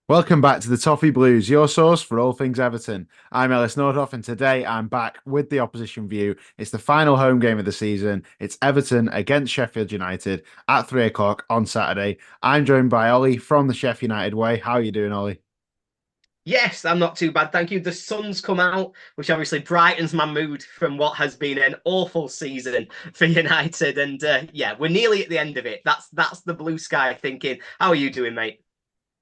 Welcome back to the Toffee Blues, your source for all things Everton. I'm Ellis Nordhoff, and today I'm back with the opposition view. It's the final home game of the season. It's Everton against Sheffield United at 3 o'clock on Saturday. I'm joined by Ollie from the Sheffield United way. How are you doing, Ollie? Yes, I'm not too bad, thank you. The sun's come out, which obviously brightens my mood from what has been an awful season for United. And yeah, we're nearly at the end of it. That's the blue sky thinking. How are you doing, mate?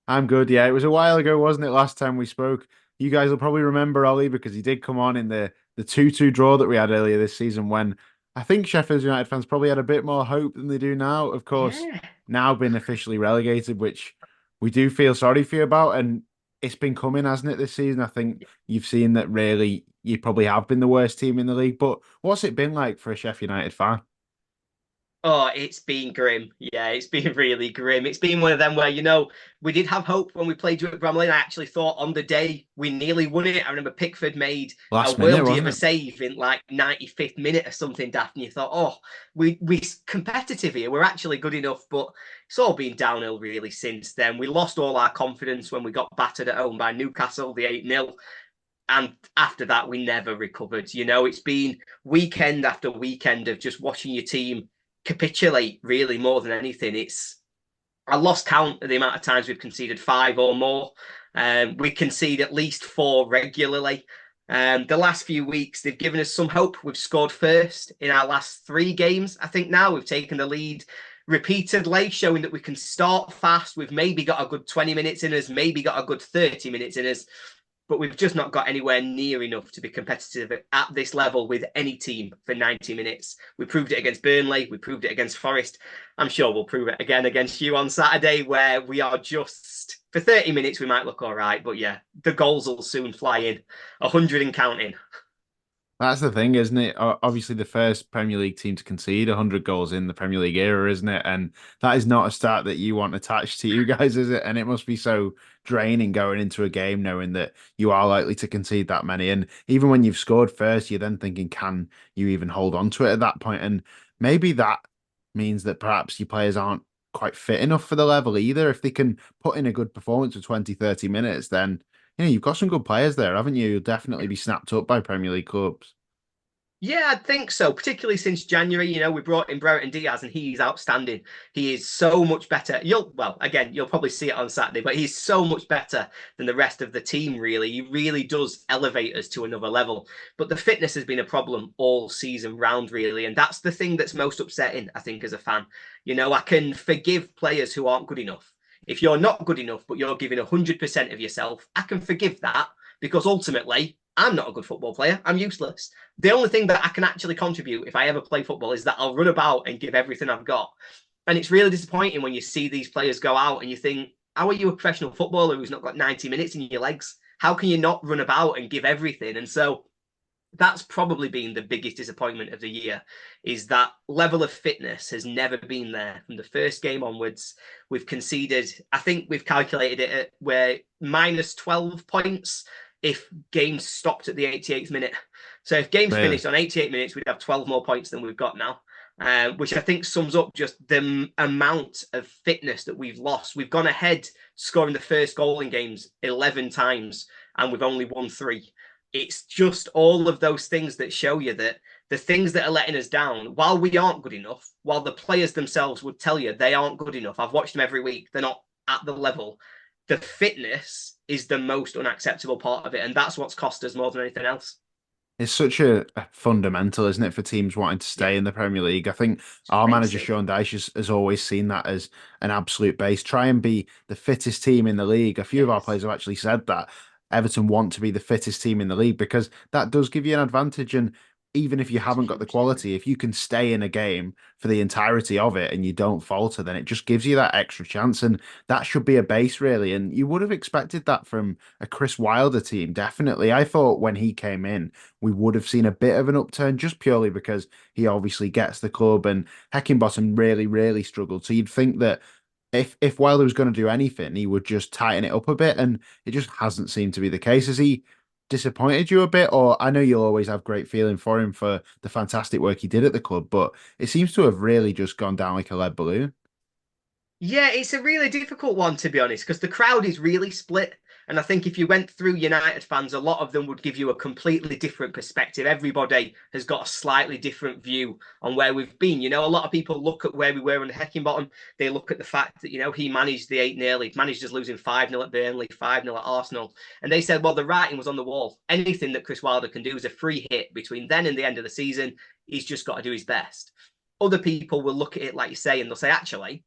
I'm good. Yeah, it was a while ago, wasn't it? Last time we spoke. You guys will probably remember Ollie because he did come on in the 2-2 draw that we had earlier this season when I think Sheffield United fans probably had a bit more hope than they do now. Of course, Yeah. now been officially relegated, which we do feel sorry for you about. And it's been coming, hasn't it, this season? I think you've seen that really you probably have been the worst team in the league. But what's it been like for a Sheffield United fan? Oh, it's been grim. Yeah, it's been really grim. It's been one of them where, we did have hope when we played you at Bramley. And I actually thought on the day we nearly won it. I remember Pickford made a Last minute, worldie of wasn't a it? save in like 95th minute or something, Daft. And you thought, oh, we competitive here. We're actually good enough. But it's all been downhill really since then. We lost all our confidence when we got battered at home by Newcastle, the 8-0. And after that, we never recovered. It's been weekend after weekend of just watching your team capitulate really more than anything. I lost count of the amount of times we've conceded five or more. We concede at least four regularly. The last few weeks, they've given us some hope. We've scored first in our last three games. I think now we've taken the lead repeatedly, showing that we can start fast. We've maybe got a good 20 minutes in us, maybe got a good 30 minutes in us, but we've just not got anywhere near enough to be competitive at this level with any team for 90 minutes. We proved it against Burnley. We proved it against Forest. I'm sure we'll prove it again against you on Saturday, where we are just, for 30 minutes, we might look all right. But yeah, the goals will soon fly in, 100 and counting. That's the thing, isn't it? Obviously, the first Premier League team to concede 100 goals in the Premier League era, isn't it? And that is not a stat that you want attached to you guys, is it? And it must be so draining going into a game knowing that you are likely to concede that many. And even when you've scored first, you're then thinking, can you even hold on to it at that point? And maybe that means that perhaps your players aren't quite fit enough for the level either. If they can put in a good performance for 20, 30 minutes, then you've got some good players there, haven't you? You'll definitely be snapped up by Premier League clubs. Yeah, I think so. Particularly since January, we brought in Brereton Diaz, and he's outstanding. He is so much better. You'll probably see it on Saturday, but he's so much better than the rest of the team. Really, he really does elevate us to another level. But the fitness has been a problem all season round, really, and that's the thing that's most upsetting. I think as a fan, I can forgive players who aren't good enough. If you're not good enough, but you're giving 100% of yourself, I can forgive that because ultimately I'm not a good football player. I'm useless. The only thing that I can actually contribute if I ever play football is that I'll run about and give everything I've got. And it's really disappointing when you see these players go out and you think, how are you a professional footballer who's not got 90 minutes in your legs? How can you not run about and give everything? And so that's probably been the biggest disappointment of the year, is that level of fitness has never been there from the first game onwards. We've conceded, I think we've calculated it at where minus 12 points if games stopped at the 88th minute. So if games Really? finished on 88 minutes, we'd have 12 more points than we've got now. Which I think sums up just the amount of fitness that we've lost. We've gone ahead scoring the first goal in games 11 times, and we've only won three. It's just all of those things that show you that the things that are letting us down, while we aren't good enough, while the players themselves would tell you they aren't good enough. I've watched them every week. They're not at the level. The fitness is the most unacceptable part of it. And that's what's cost us more than anything else. It's such a fundamental, isn't it, for teams wanting to Yeah. stay in the Premier League? I think It's our manager, crazy. Sean Dyche, has always seen that as an absolute base. Try and be the fittest team in the league. A few of our Yes. players have actually said that Everton want to be the fittest team in the league because that does give you an advantage. And even if you It's a haven't got the huge difference. quality, if you can stay in a game for the entirety of it and you don't falter, then it just gives you that extra chance. And that should be a base, really. And you would have expected that from a Chris Wilder team, definitely. I thought when he came in, we would have seen a bit of an upturn just purely because he obviously gets the club and Heckingbottom really, really struggled. So you'd think that if Wilder was going to do anything, he would just tighten it up a bit, and it just hasn't seemed to be the case. Has he disappointed you a bit? Or I know you'll always have great feeling for him for the fantastic work he did at the club, but it seems to have really just gone down like a lead balloon. Yeah, it's a really difficult one, to be honest, because the crowd is really split. And I think if you went through United fans, a lot of them would give you a completely different perspective. Everybody has got a slightly different view on where we've been. You know, a lot of people look at where we were on the Heckingbottom. They look at the fact that, he managed the 8-0. He managed us losing 5-0 at Burnley, 5-0 at Arsenal. And they said, well, the writing was on the wall. Anything that Chris Wilder can do is a free hit between then and the end of the season. He's just got to do his best. Other people will look at it like you say, and they'll say, actually,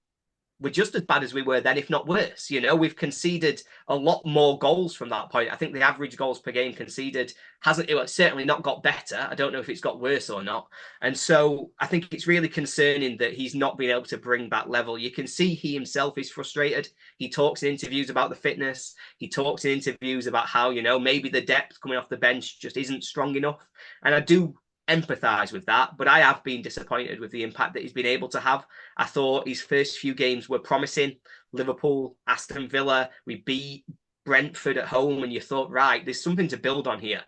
we're just as bad as we were then, if not worse. We've conceded a lot more goals from that point. I think the average goals per game conceded hasn't, it's certainly not got better. I don't know if it's got worse or not. And so I think it's really concerning that he's not been able to bring that level. You can see he himself is frustrated. He talks in interviews about the fitness. He talks in interviews about how, maybe the depth coming off the bench just isn't strong enough. And I do empathise with that, but I have been disappointed with the impact that he's been able to have. I thought his first few games were promising. Liverpool, Aston Villa, we beat Brentford at home, and you thought, right, there's something to build on here.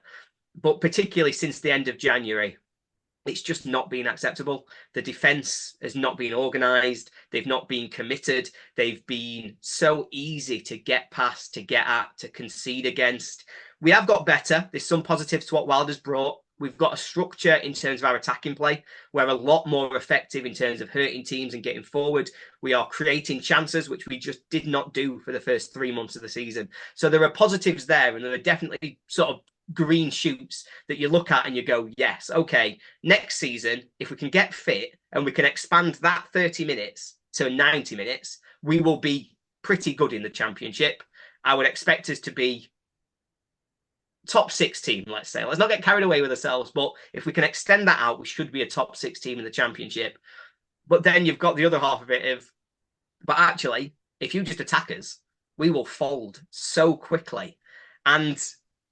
But particularly since the end of January, it's just not been acceptable. The defence has not been organised. They've not been committed. They've been so easy to get past, to get at, to concede against. We have got better. There's some positives to what Wilder's brought. We've got a structure in terms of our attacking play. We're a lot more effective in terms of hurting teams and getting forward. We are creating chances, which we just did not do for the first 3 months of the season. So there are positives there, and there are definitely sort of green shoots that you look at and you go, yes, okay, next season, if we can get fit and we can expand that 30 minutes to 90 minutes, we will be pretty good in the Championship. I would expect us to be top 6 team, let's say. Let's not get carried away with ourselves, but if we can extend that out, we should be a top 6 team in the Championship. But then you've got the other half of it of, but actually, if you just attack us, we will fold so quickly. And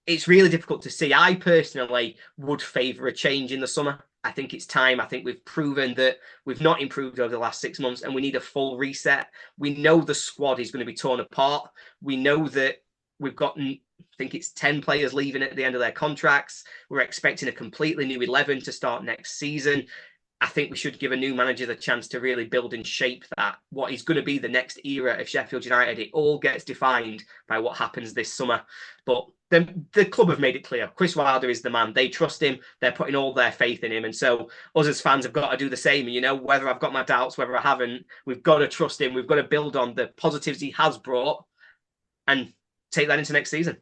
it's really difficult to see. I personally would favour a change in the summer. I think it's time. I think we've proven that we've not improved over the last 6 months and we need a full reset. We know the squad is going to be torn apart. We know that we've got, I think it's 10 players leaving at the end of their contracts. We're expecting a completely new 11 to start next season. I think we should give a new manager the chance to really build and shape that, what is going to be the next era of Sheffield United. It all gets defined by what happens this summer. But the club have made it clear. Chris Wilder is the man. They trust him. They're putting all their faith in him. And so us as fans have got to do the same. Whether I've got my doubts, whether I haven't, we've got to trust him. We've got to build on the positives he has brought and take that into next season.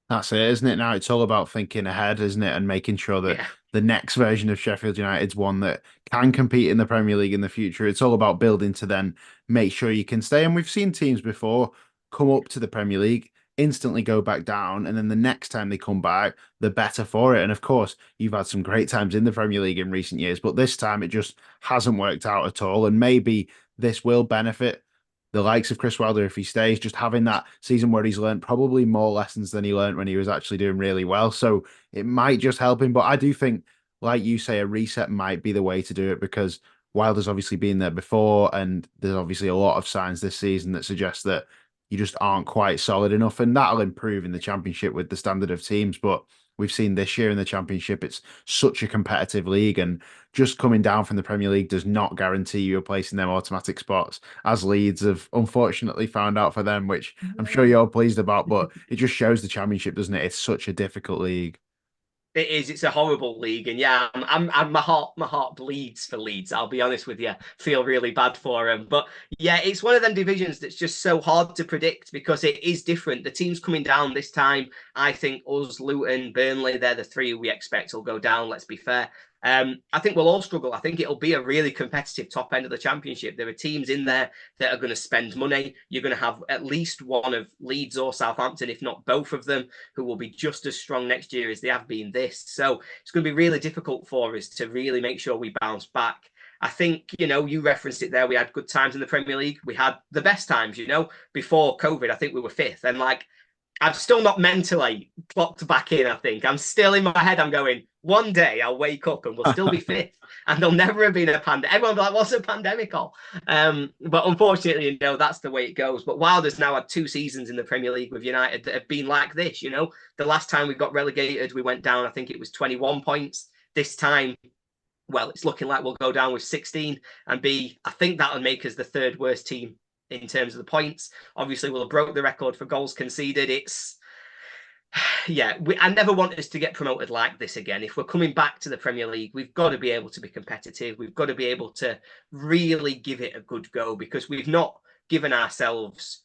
That's it, isn't it? Now it's all about thinking ahead, isn't it? And making sure that Yeah. the next version of Sheffield United's one that can compete in the Premier League in the future. It's all about building to then make sure you can stay. And we've seen teams before come up to the Premier League, instantly go back down, and then the next time they come back, they're better for it. And of course, you've had some great times in the Premier League in recent years, but this time it just hasn't worked out at all. And maybe this will benefit the likes of Chris Wilder if he stays, just having that season where he's learned probably more lessons than he learned when he was actually doing really well. So it might just help him. But I do think, like you say, a reset might be the way to do it because Wilder's obviously been there before, and there's obviously a lot of signs this season that suggest that you just aren't quite solid enough, and that'll improve in the championship with the standard of teams. But we've seen this year in the championship, it's such a competitive league, and just coming down from the Premier League does not guarantee you a place in them automatic spots, as Leeds have unfortunately found out for them, which I'm sure you're pleased about. But it just shows the championship, doesn't it? It's such a difficult league. It is. It's a horrible league, and yeah, my heart bleeds for Leeds. I'll be honest with you. Feel really bad for them, but yeah, it's one of them divisions that's just so hard to predict because it is different. The teams coming down this time, I think us, Luton, Burnley, they're the three we expect will go down. Let's be fair. I think we'll all struggle. I think it'll be a really competitive top end of the championship. There are teams in there that are going to spend money. You're going to have at least one of Leeds or Southampton, if not both of them, who will be just as strong next year as they have been this. So it's going to be really difficult for us to really make sure we bounce back. I think, you referenced it there. We had good times in the Premier League. We had the best times, before COVID. I think we were fifth. And I've still not mentally clocked back in, I think. I'm still in my head, I'm going, one day I'll wake up and we'll still be fifth. And there'll never have been a pandemic. Everyone will be like, what's a pandemic all? But unfortunately, that's the way it goes. But Wilder's now had 2 seasons in the Premier League with United that have been like this, The last time we got relegated, we went down, I think it was 21 points. This time, well, it's looking like we'll go down with 16 and be, I think that'll make us the third worst team in terms of the points. Obviously, we'll have broke the record for goals conceded. It's, yeah, I never want us to get promoted like this again. If we're coming back to the Premier League, we've got to be able to be competitive. We've got to be able to really give it a good go because we've not given ourselves,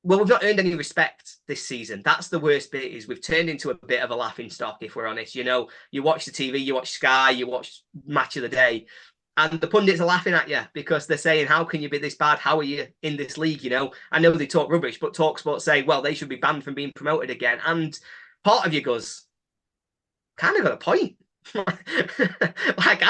well, we've not earned any respect this season. That's the worst bit, is we've turned into a bit of a laughing stock, if we're honest. You know, you watch the TV, you watch Sky, you watch Match of the Day, and the pundits are laughing at you because they're saying, how can you be this bad? How are you in this league? You know, I know they talk rubbish, but TalkSport say, well, they should be banned from being promoted again. And part of you goes, kind of got a point. Like,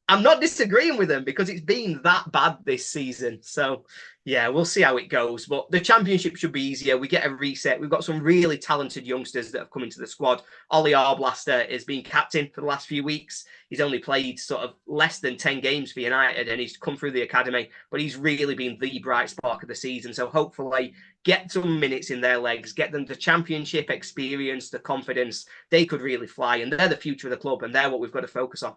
I'm not disagreeing with them because it's been that bad this season. So yeah, we'll see how it goes. But the championship should be easier. We get a reset. We've got some really talented youngsters that have come into the squad. Ollie Arblaster has been captain for the last few weeks. He's only played sort of less than 10 games for United and he's come through the academy, but he's really been the bright spark of the season. So hopefully get some minutes in their legs, get them the championship experience, the confidence. They could really fly and they're the future of the club and they're what we've got to focus on.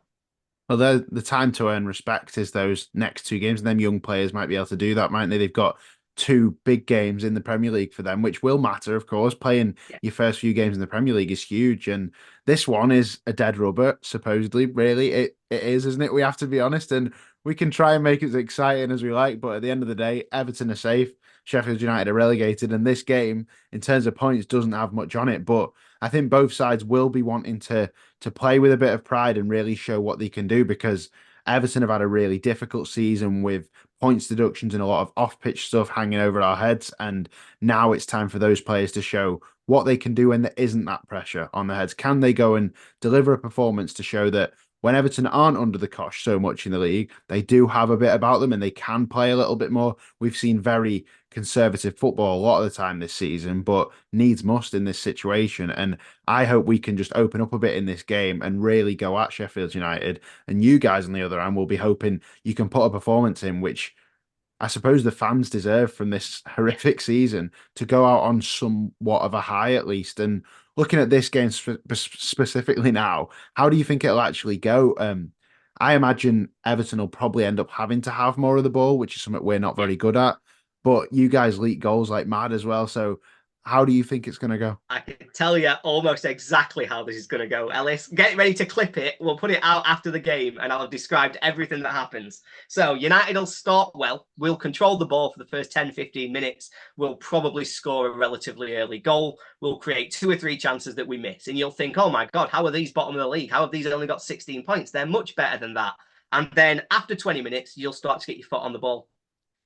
Well, the time to earn respect is those next two games, and them young players might be able to do that, mightn't they? They've got two big games in the Premier League for them, which will matter, of course. Playing Yeah. your first few games in the Premier League is huge, and this one is a dead rubber, supposedly. Really, it is, isn't it? We have to be honest, and we can try and make it as exciting as we like, but at the end of the day, Everton are safe, Sheffield United are relegated, and this game, in terms of points, doesn't have much on it. But I think both sides will be wanting to play with a bit of pride and really show what they can do because Everton have had a really difficult season with points deductions and a lot of off-pitch stuff hanging over our heads. And now it's time for those players to show what they can do when there isn't that pressure on their heads. Can they go and deliver a performance to show that when Everton aren't under the cosh so much in the league, they do have a bit about them and they can play a little bit more. We've seen very conservative football a lot of the time this season, but needs must in this situation. And I hope we can just open up a bit in this game and really go at Sheffield United. And you guys on the other hand will be hoping you can put a performance in, which I suppose the fans deserve from this horrific season, to go out on somewhat of a high at least. And looking at this game specifically now, how do you think it'll actually go? I imagine Everton will probably end up having to have more of the ball, which is something we're not Yeah. very good at. But you guys leak goals like mad as well. So how do you think it's going to go? I can tell you almost exactly how this is going to go. Ellis, get ready to clip it. We'll put it out after the game and I'll have described everything that happens. So United will start well. We'll control the ball for the first 10, 15 minutes. We'll probably score a relatively early goal. We'll create 2 or 3 chances that we miss. And you'll think, oh my God, how are these bottom of the league? How have these only got 16 points? They're much better than that. And then after 20 minutes, you'll start to get your foot on the ball.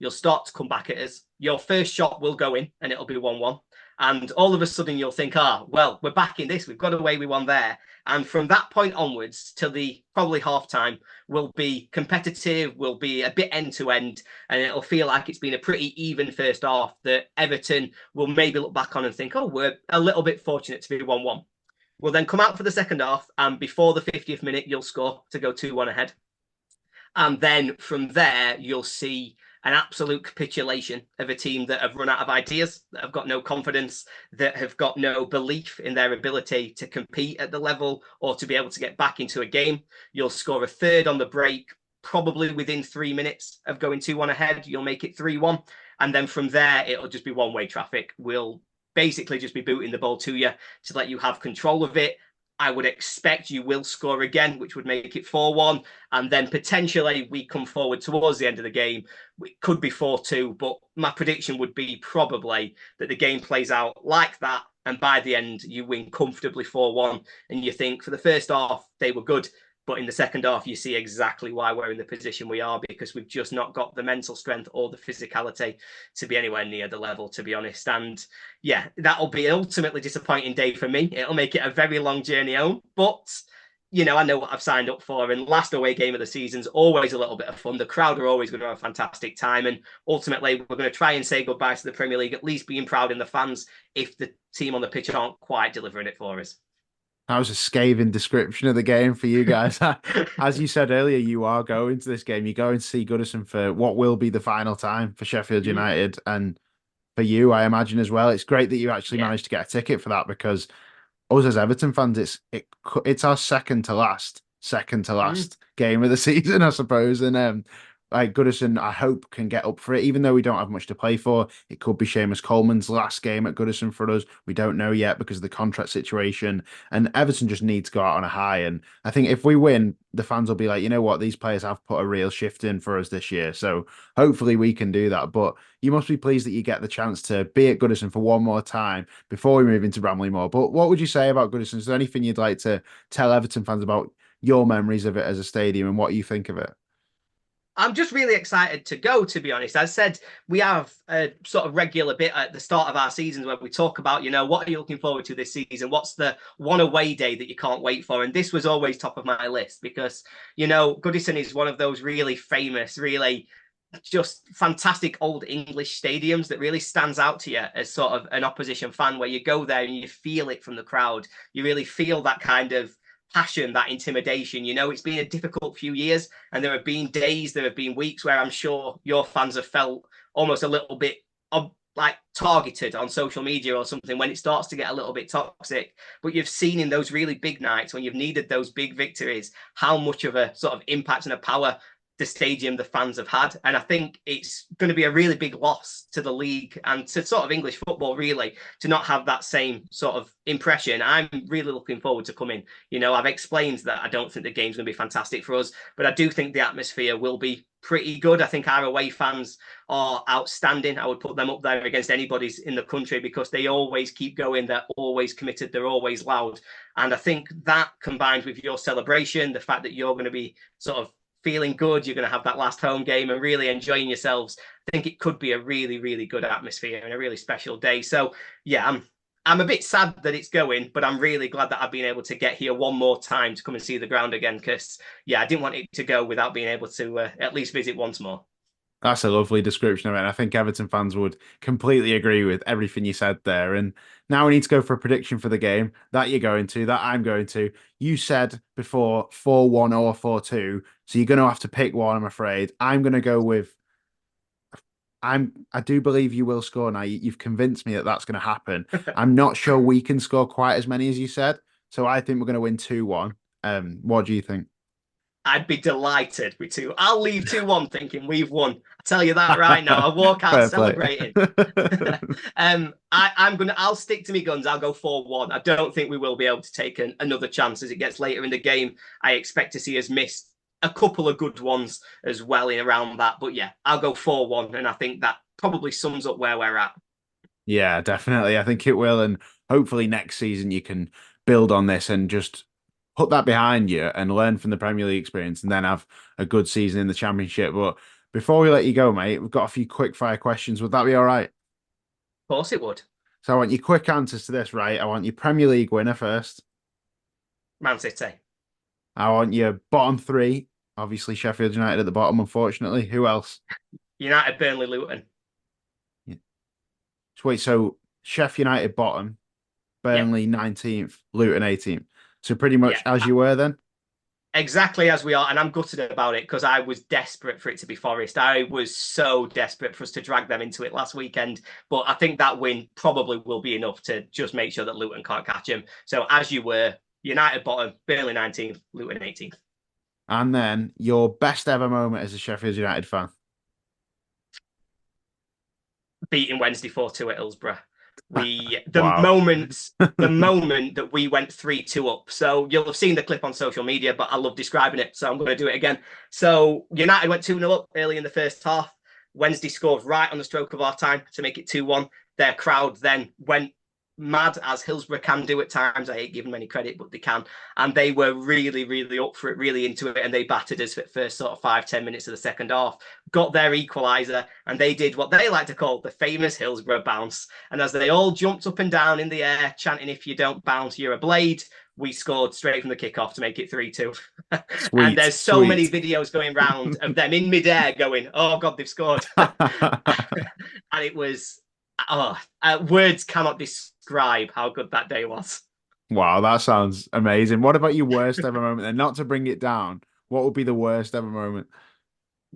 You'll start to come back at us. Your first shot will go in and it'll be 1-1. And all of a sudden you'll think, well, we're back in this. We've got away with one there. And from that point onwards till the probably half time, we'll be competitive, we'll be a bit end to end, and it'll feel like it's been a pretty even first half that Everton will maybe look back on and think, oh, we're a little bit fortunate to be 1-1. We'll then come out for the second half, and before the 50th minute, you'll score to go 2-1 ahead. And then from there, you'll see an absolute capitulation of a team that have run out of ideas, that have got no confidence, that have got no belief in their ability to compete at the level or to be able to get back into a game. You'll score a third on the break, probably within 3 minutes of going 2-1 ahead. You'll make it 3-1. And then from there, it'll just be one-way traffic. We'll basically just be booting the ball to you to let you have control of it. I would expect you will score again, which would make it 4-1. And then potentially we come forward towards the end of the game. It could be 4-2, but my prediction would be probably that the game plays out like that. And by the end, you win comfortably 4-1. And you think for the first half, they were good. But in the second half, you see exactly why we're in the position we are, because we've just not got the mental strength or the physicality to be anywhere near the level, to be honest. And yeah, that'll be an ultimately disappointing day for me. It'll make it a very long journey home. But, you know, I know what I've signed up for. And last away game of the season's always a little bit of fun. The crowd are always going to have a fantastic time. And ultimately, we're going to try and say goodbye to the Premier League, at least being proud in the fans if the team on the pitch aren't quite delivering it for us. That was a scathing description of the game for you guys. As you said earlier, you are going to this game. You're going to see Goodison for what will be the final time for Sheffield United. And for you, I imagine as well. It's great that you actually managed to get a ticket for that because us as Everton fans, it's our second to last second to Mm. last game of the season, I suppose. And like Goodison, I hope can get up for it, even though we don't have much to play for. It could be Seamus Coleman's last game at Goodison for us. We don't know yet because of the contract situation. And Everton just need to go out on a high. And I think if we win, the fans will be like, you know what, these players have put a real shift in for us this year. So hopefully we can do that. But you must be pleased that you get the chance to be at Goodison for one more time before we move into Bramley-Moore. But what would you say about Goodison? Is there anything you'd like to tell Everton fans about your memories of it as a stadium and what you think of it? I'm just really excited to go, to be honest. As I said, we have a sort of regular bit at the start of our seasons where we talk about, what are you looking forward to this season? What's the one away day that you can't wait for? And this was always top of my list because, Goodison is one of those really famous, really just fantastic old English stadiums that really stands out to you as sort of an opposition fan, where you go there and you feel it from the crowd. You really feel that kind of passion, that intimidation. It's been a difficult few years, and there have been days, there have been weeks where I'm sure your fans have felt almost a little bit like targeted on social media or something when it starts to get a little bit toxic. But you've seen in those really big nights when you've needed those big victories how much of a sort of impact and a power the stadium the fans have had. And I think it's going to be a really big loss to the league and to sort of English football, really, to not have that same sort of impression. I'm really looking forward to coming. I've explained that I don't think the game's going to be fantastic for us, but I do think the atmosphere will be pretty good. I think our away fans are outstanding. I would put them up there against anybody's in the country because they always keep going. They're always committed. They're always loud. And I think that combined with your celebration, the fact that you're going to be sort of feeling good, you're going to have that last home game and really enjoying yourselves. I think it could be a really, really good atmosphere and a really special day. So yeah, I'm a bit sad that it's going, but I'm really glad that I've been able to get here one more time to come and see the ground again. Because yeah, I didn't want it to go without being able to at least visit once more. That's a lovely description of it. And I think Everton fans would completely agree with everything you said there. And now we need to go for a prediction for the game that you're going to, that I'm going to. You said before 4-1 or 4-2. So you're going to have to pick one, I'm afraid. I'm going to go with I do believe you will score now. You've convinced me that that's going to happen. I'm not sure we can score quite as many as you said. So I think we're going to win 2-1. What do you think? I'd be delighted with two. I'll leave 2-1 thinking we've won. I tell you that right now. I'll walk out Fair play. celebrating. I'll stick to my guns. I'll go 4-1. I don't think we will be able to take another chance as it gets later in the game. I expect to see us miss a couple of good ones as well in around that. But yeah, I'll go 4-1. And I think that probably sums up where we're at. Yeah, definitely. I think it will. And hopefully next season you can build on this and just put that behind you and learn from the Premier League experience and then have a good season in the Championship. But before we let you go, mate, we've got a few quick fire questions. Would that be all right? Of course it would. So I want your quick answers to this, right? I want your Premier League winner first. Man City. I want your bottom three. Obviously, Sheffield United at the bottom, unfortunately. Who else? United, Burnley, Luton. Yeah. So wait, so Sheffield United bottom, Yeah. Burnley 19th, Luton 18th. So pretty much Yeah. as you were then? Exactly as we are, and I'm gutted about it because I was desperate for it to be Forest. I was so desperate for us to drag them into it last weekend, but I think that win probably will be enough to just make sure that Luton can't catch him. So as you were, United bottom, Burnley 19th, Luton 18th. And then your best ever moment as a Sheffield United fan. Beating Wednesday 4-2 at Hillsborough. The Wow. moment that we went 3-2 up. So you'll have seen the clip on social media, but I love describing it, so I'm going to do it again. So United went 2-0 up early in the first half. Wednesday scored right on the stroke of our time to make it 2-1. Their crowd then went mad, as Hillsborough can do at times. I hate giving them any credit, but they can. And they were really, really up for it, really into it. And they battered us for the first sort of 5-10 minutes of the second half, got their equaliser, and they did what they like to call the famous Hillsborough bounce. And as they all jumped up and down in the air, chanting, "If you don't bounce, you're a blade," we scored straight from the kickoff to make it 3-2. And Sweet, there's so many sweet. videos going round of them in midair going, "Oh God, they've scored." And it was, words cannot describe how good that day was. Wow, that sounds amazing. What about your worst ever moment then? Not to bring it down, what would be the worst ever moment?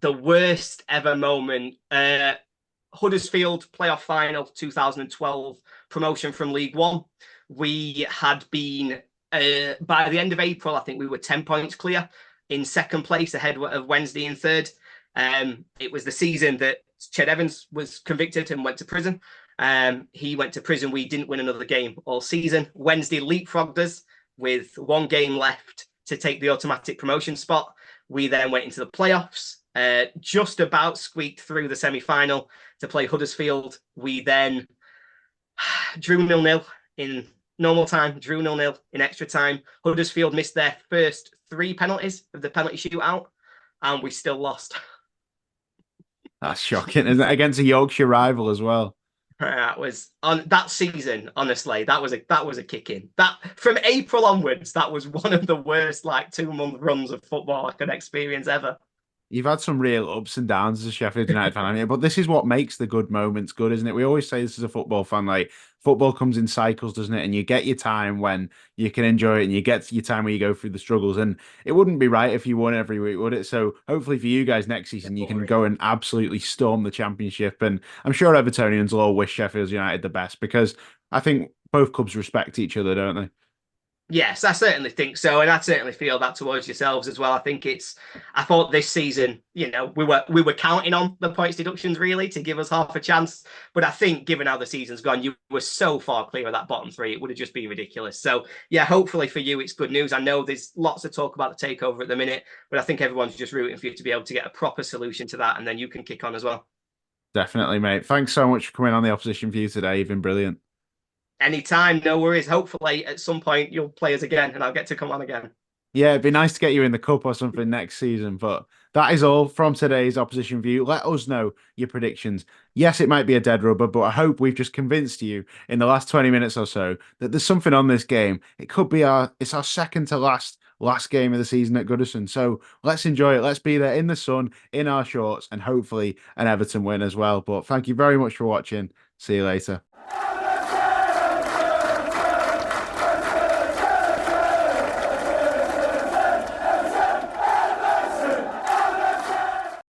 The worst ever moment, Huddersfield playoff final 2012, promotion from League One. We had been By the end of April, I think we were 10 points clear in second place ahead of Wednesday in third. It was the season that Ched Evans was convicted and went to prison. He went to prison. We didn't win another game all season. Wednesday leapfrogged us with one game left to take the automatic promotion spot. We then went into the playoffs, just about squeaked through the semi-final to play Huddersfield. We then drew 0-0 in normal time, drew 0-0 in extra time. Huddersfield missed their first 3 penalties of the penalty shootout, and we still lost. That's shocking, isn't it? Against a Yorkshire rival as well. That was on that season. Honestly, that was a kick in. That from April onwards, that was one of the worst like 2-month runs of football I could experience ever. You've had some real ups and downs as a Sheffield United fan, I mean, but this is what makes the good moments good, isn't it? We always say this as a football fan, like football comes in cycles, doesn't it? And you get your time when you can enjoy it, and you get your time where you go through the struggles. And it wouldn't be right if you won every week, would it? So hopefully for you guys next season, you can go and absolutely storm the championship. And I'm sure Evertonians will all wish Sheffield United the best because I think both clubs respect each other, don't they? Yes, I certainly think so, and I certainly feel that towards yourselves as well. I thought this season, we were counting on the points deductions really to give us half a chance, but I think given how the season's gone, you were so far clear of that bottom 3, it would have just been ridiculous. So yeah, hopefully for you, it's good news. I know there's lots of talk about the takeover at the minute, but I think everyone's just rooting for you to be able to get a proper solution to that, and then you can kick on as well. Definitely, mate. Thanks so much for coming on the opposition view today. You've been brilliant. Anytime, no worries. Hopefully at some point you'll play us again, and I'll get to come on again. Yeah, it'd be nice to get you in the cup or something next season. But that is all from today's opposition view. Let us know your predictions. Yes, it might be a dead rubber, but I hope we've just convinced you in the last 20 minutes or so that there's something on this game. It could be it's our second to last game of the season at Goodison. So let's enjoy it. Let's be there in the sun, in our shorts, and hopefully an Everton win as well. But thank you very much for watching. See you later.